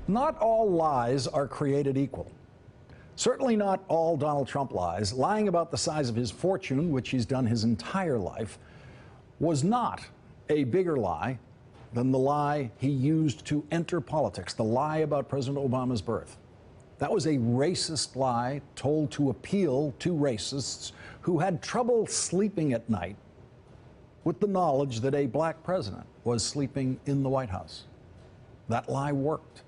Not all lies are created equal. Certainly not all Donald Trump lies. Lying about the size of his fortune, which he's done his entire life, was not a bigger lie than the lie he used to enter politics, the lie about President Obama's birth. That was a racist lie told to appeal to racists who had trouble sleeping at night with the knowledge that a black president was sleeping in the White House. That lie worked.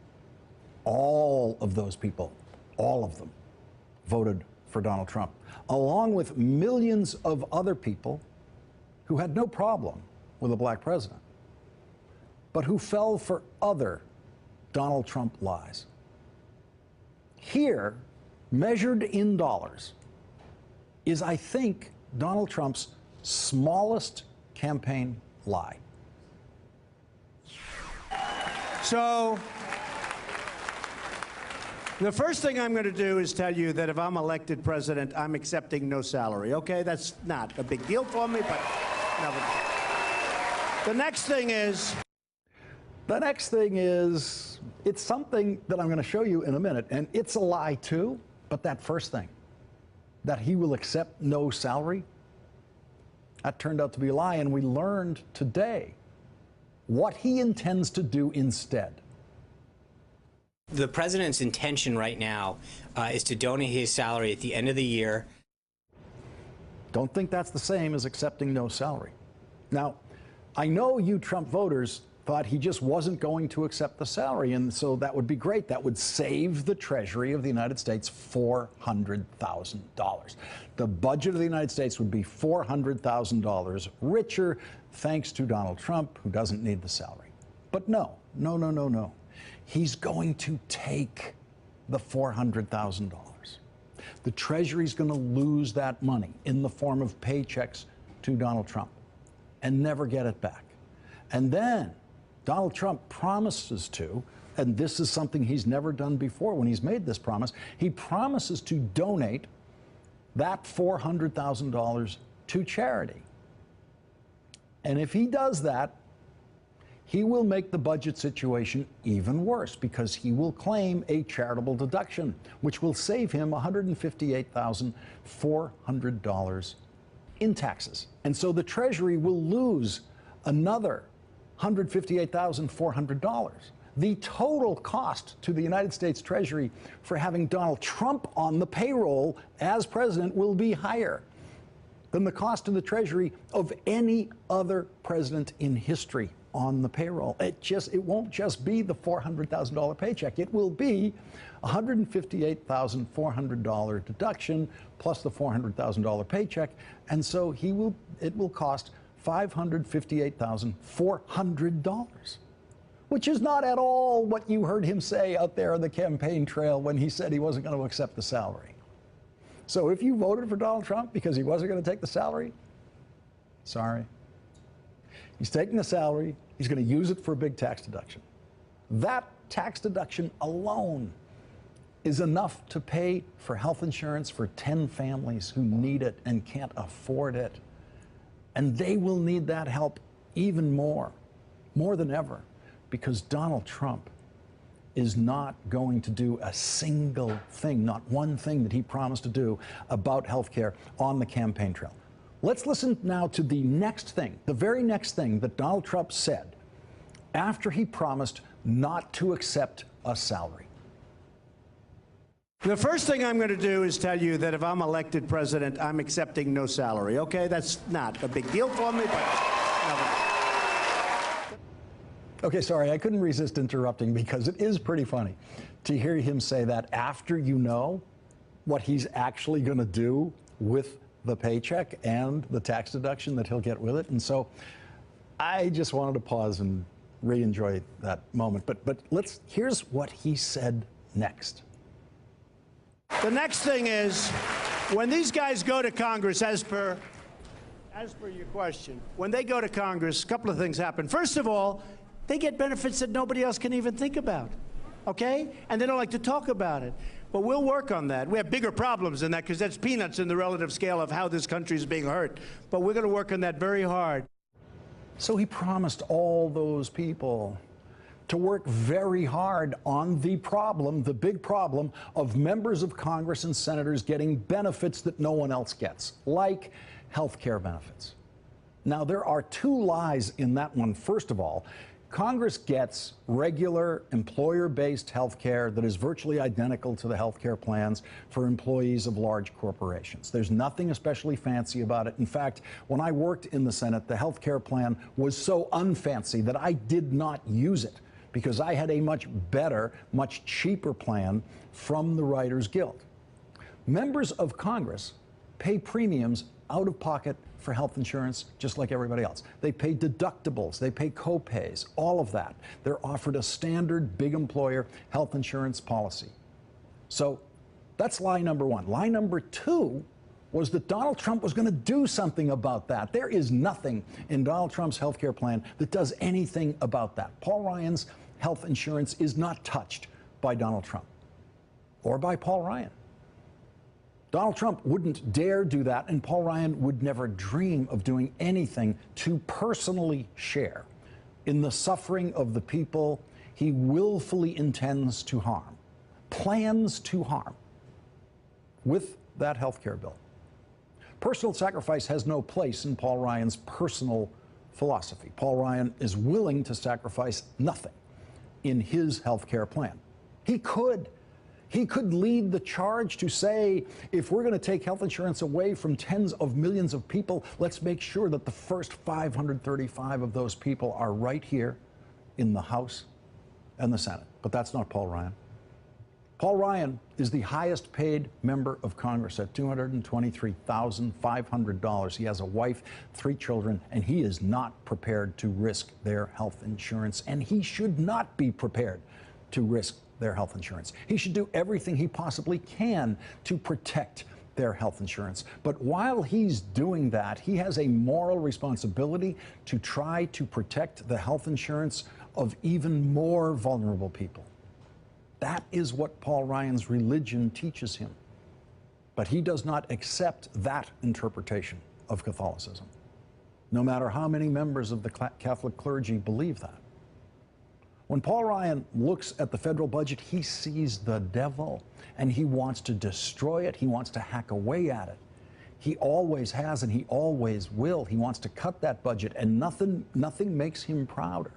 All of those people, all of them, voted for Donald Trump, along with millions of other people who had no problem with a black president, but who fell for other Donald Trump lies. Here, measured in dollars, is, I think, Donald Trump's smallest campaign lie. So, the first thing I'm going to do is tell you that if I'm elected president, I'm accepting no salary, okay? That's not a big deal for me, but no. The next thing is... The next thing is, it's something that I'm going to show you in a minute, and it's a lie too, but that first thing, that he will accept no salary, that turned out to be a lie, and we learned today what he intends to do instead. The president's intention right now is to donate his salary at the end of the year. Don't think that's the same as accepting no salary. Now, I know you Trump voters thought he just wasn't going to accept the salary, and so that would be great. That would save the Treasury of the United States $400,000. The budget of the United States would be $400,000 richer thanks to Donald Trump, who doesn't need the salary. But no. He's going to take the $400,000. The Treasury's going to lose that money in the form of paychecks to Donald Trump and never get it back. And then Donald Trump promises to, and this is something he's never done before when he's made this promise, he promises to donate that $400,000 to charity. And if he does that, he will make the budget situation even worse because he will claim a charitable deduction, which will save him $158,400 in taxes. And so the Treasury will lose another $158,400. The total cost to the United States Treasury for having Donald Trump on the payroll as president will be higher than the cost to the Treasury of any other president in history on the payroll. It won't just be the $400,000 paycheck. It will be a $158,400 deduction plus the $400,000 paycheck, and so it will cost $558,400, which is not at all what you heard him say out there on the campaign trail when he said he wasn't going to accept the salary. So if you voted for Donald Trump because he wasn't going to take the salary, sorry. He's taking the salary. He's going to use it for a big tax deduction. That tax deduction alone is enough to pay for health insurance for 10 families who need it and can't afford it. And they will need that help even more than ever, because Donald Trump is not going to do a single thing, not one thing that he promised to do about health care on the campaign trail. Let's listen now to the next thing, the very next thing that Donald Trump said after he promised not to accept a salary. The first thing I'm going to do is tell you that if I'm elected president, I'm accepting no salary, okay? That's not a big deal for me, but... Okay, sorry, I couldn't resist interrupting because it is pretty funny to hear him say that after you know what he's actually going to do with the paycheck and the tax deduction that he'll get with it. And so I just wanted to pause and re-enjoy that moment. But here's what he said next. The next thing is, when these guys go to Congress, as per your question, when they go to Congress, a couple of things happen. First of all, they get benefits that nobody else can even think about, okay? And they don't like to talk about it. But we'll work on that. We have bigger problems than that because that's peanuts in the relative scale of how this country is being hurt. But we're going to work on that very hard. So he promised all those people to work very hard on the problem, the big problem of members of Congress and senators getting benefits that no one else gets, like health care benefits. Now, there are two lies in that one. First of all, Congress gets regular employer-based health care that is virtually identical to the health care plans for employees of large corporations. There's nothing especially fancy about it. In fact, when I worked in the Senate, the health care plan was so unfancy that I did not use it because I had a much better, much cheaper plan from the Writers Guild. Members of Congress pay premiums out of pocket for health insurance just like everybody else. They pay deductibles, they pay co-pays, all of that. They're offered a standard big employer health insurance policy. So that's lie number one. Lie number two was that Donald Trump was going to do something about that. There is nothing in Donald Trump's health care plan that does anything about that. Paul Ryan's health insurance is not touched by Donald Trump or by Paul Ryan. Donald Trump wouldn't dare do that, and Paul Ryan would never dream of doing anything to personally share in the suffering of the people he willfully intends to harm, plans to harm, with that health care bill. Personal sacrifice has no place in Paul Ryan's personal philosophy. Paul Ryan is willing to sacrifice nothing in his health care plan. He could lead the charge to say, if we're going to take health insurance away from tens of millions of people, let's make sure that the first 535 of those people are right here in the House and the Senate. But that's not Paul Ryan. Paul Ryan is the highest paid member of Congress at $223,500. He has a wife, 3 children, and he is not prepared to risk their health insurance, and he should not be prepared to risk their health insurance. He should do everything he possibly can to protect their health insurance. But while he's doing that, he has a moral responsibility to try to protect the health insurance of even more vulnerable people. That is what Paul Ryan's religion teaches him. But he does not accept that interpretation of Catholicism, no matter how many members of the Catholic clergy believe that. When Paul Ryan looks at the federal budget, he sees the devil, and he wants to destroy it. He wants to hack away at it. He always has, and he always will. He wants to cut that budget, and nothing makes him prouder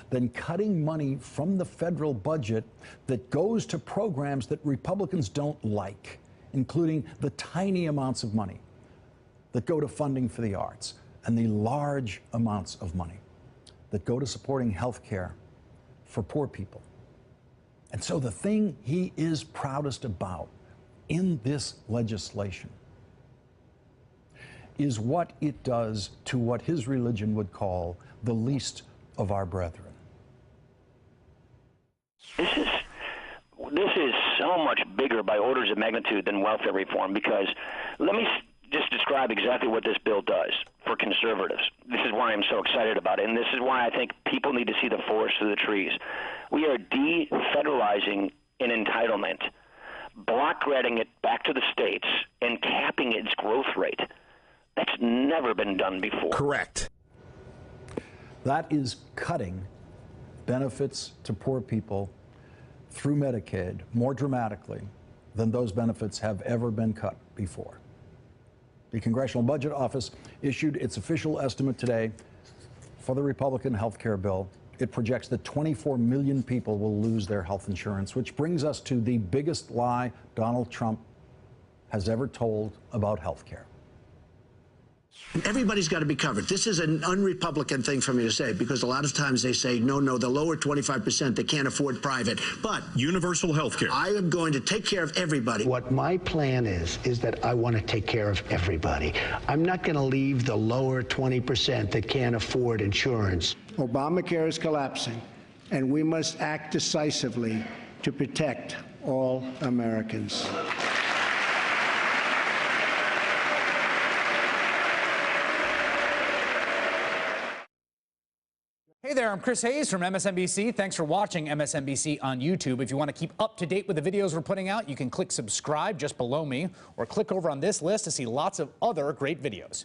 than cutting money from the federal budget that goes to programs that Republicans don't like, including the tiny amounts of money that go to funding for the arts and the large amounts of money that go to supporting health care for poor people. And so the thing he is proudest about in this legislation is what it does to what his religion would call the least of our brethren. This is so much bigger by orders of magnitude than welfare reform, because let me just describe exactly what this bill does for conservatives. This is why I'm so excited about it, and this is why I think people need to see the forest through the trees. We are defederalizing an entitlement, block granting it back to the states, and capping its growth rate. That's never been done before. Correct. That is cutting benefits to poor people through Medicaid more dramatically than those benefits have ever been cut before. The Congressional Budget Office issued its official estimate today for the Republican health care bill. It projects that 24 million people will lose their health insurance, which brings us to the biggest lie Donald Trump has ever told about health care. Everybody's got to be covered. This is an un-Republican thing for me to say, because a lot of times they say, no, the lower 25%, they can't afford private. But universal health care. I am going to take care of everybody. What my plan is that I want to take care of everybody. I'm not going to leave the lower 20% that can't afford insurance. Obamacare is collapsing, and we must act decisively to protect all Americans. Hey there, I'm Chris Hayes from MSNBC. Thanks for watching MSNBC on YouTube. If you want to keep up to date with the videos we're putting out, you can click subscribe just below me, or click over on this list to see lots of other great videos.